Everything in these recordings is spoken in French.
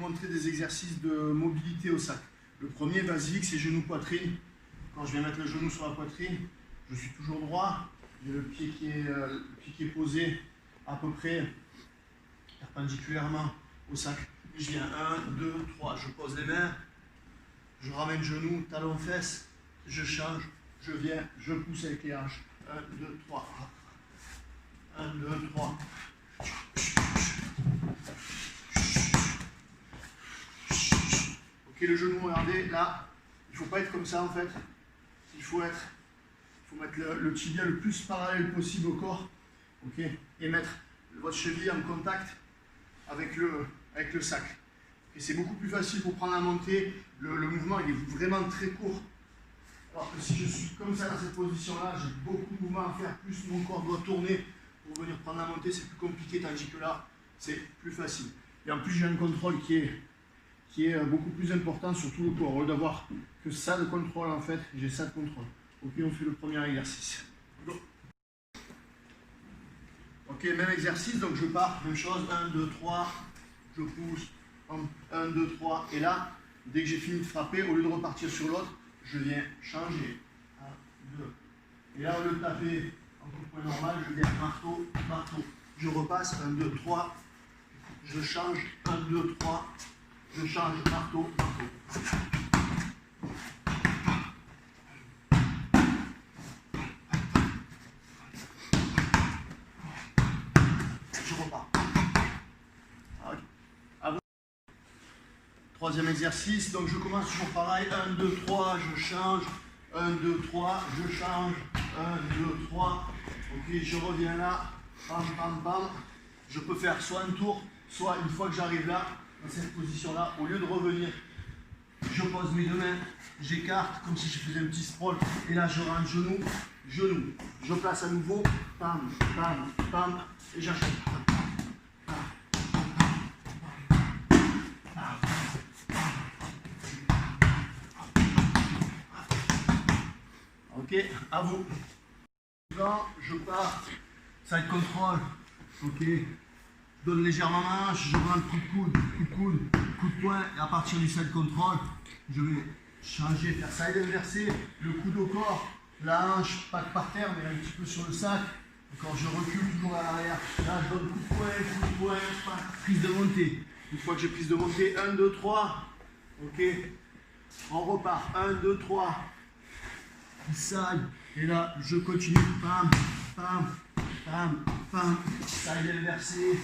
montrer des exercices de mobilité au sac. Le premier basique, c'est genou-poitrine. Quand je vais mettre le genou sur la poitrine, je suis toujours droit. J'ai le pied qui est posé à peu près perpendiculairement au sac. Je viens 1, 2, 3, je pose les mains, je ramène genou, talon, fesses, je change, je viens, je pousse avec les hanches. 1, 2, 3. 1, 2, 3. Ok, le genou, regardez, là, il ne faut pas être comme ça en fait. Il faut mettre le tibia le plus parallèle possible au corps. Ok, et mettre votre cheville en contact avec le sac. Et c'est beaucoup plus facile pour prendre la montée. Le mouvement il est vraiment très court. Alors que si je suis comme ça dans cette position-là, j'ai beaucoup de mouvements à faire, plus mon corps doit tourner pour venir prendre la montée, c'est plus compliqué, tandis que là, c'est plus facile. Et en plus, j'ai un contrôle qui est beaucoup plus important sur tout le corps. Au lieu d'avoir que ça de contrôle, en fait, j'ai ça de contrôle. Ok, on fait le premier exercice. Go. Ok, même exercice, donc je pars, même chose, 1, 2, 3, je pousse, 1, 2, 3, et là, dès que j'ai fini de frapper, au lieu de repartir sur l'autre, je viens changer, 1, 2, et là, au lieu de taper en coup de poing normal, je viens marteau, marteau, je repasse, 1, 2, 3, je change, 1, 2, 3, je change, marteau, marteau. Troisième exercice, donc je commence toujours pareil, 1, 2, 3, je change, 1, 2, 3, je change, 1, 2, 3, ok, je reviens là, pam, pam, pam, je peux faire soit un tour, soit une fois que j'arrive là, dans cette position-là, au lieu de revenir, je pose mes deux mains, j'écarte, comme si je faisais un petit sprawl, et là je rentre genou, genou, je place à nouveau, pam, pam, pam, et j'achète. Ok, à vous. Je pars, side control. Ok, je donne légèrement ma hanche, je rentre coup de coude, coup de poing, et à partir du side control, je vais changer, faire side inversé, le coude au corps, la hanche, pas par terre, mais un petit peu sur le sac. Quand je recule toujours à l'arrière, là je donne coup de poing, prise de montée. Une fois que j'ai prise de montée, 1, 2, 3. Ok, on repart, 1, 2, 3. Side, et là je continue, pam, pam, pam, pam, side inversé,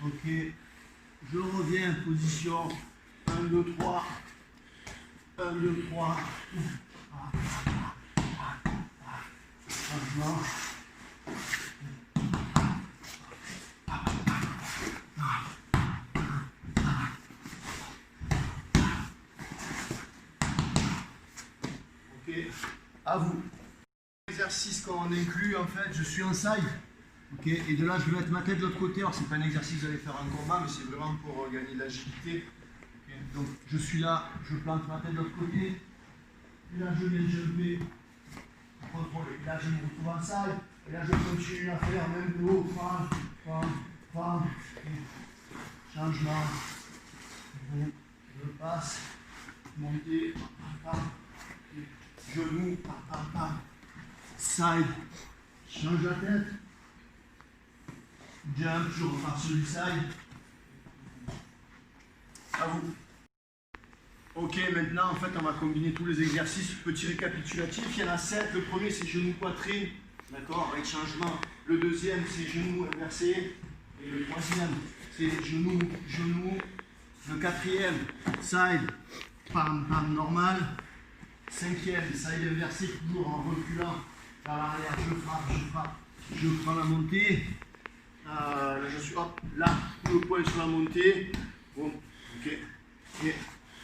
ok, je reviens, position, 1, 2, 3, 1, 2, 3, changement, ok, à vous. Exercice quand on inclut, en fait, je suis en side, ok, et de là je vais mettre ma tête de l'autre côté. Alors c'est pas un exercice que vous allez faire en combat, mais c'est vraiment pour gagner de l'agilité. Okay. Donc je suis là, je plante ma tête de l'autre côté, et là je viens jumper, contrôler, et là je me retrouve en side, et là je continue à faire même haut, pam, pam, pam, changement, je passe, monter, pam, pam. Genou, pam, pam, pam, side, change la tête, jump, je repars sur du side, à vous. Ok, maintenant en fait on va combiner tous les exercices, petit récapitulatif, il y en a 7, le premier c'est genou poitrine, d'accord, avec changement, le deuxième c'est genou inversé, et le troisième c'est genou, genou, le quatrième, side, pam, pam, normal. Cinquième, side inversé, toujours en reculant vers l'arrière, je prends la montée. Là, je suis, hop, là, le poing sur la montée. Bon, ok. Et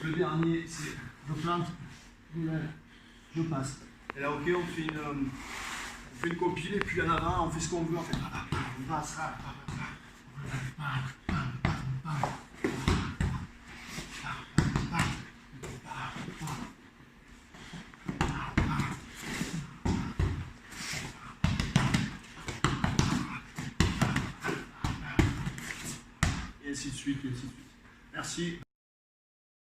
le dernier, c'est je plante, je passe. Et là, ok, on fait une compile, et puis en avant, on fait ce qu'on veut. On fait, on passe, et ainsi de suite, et ainsi de suite. Merci.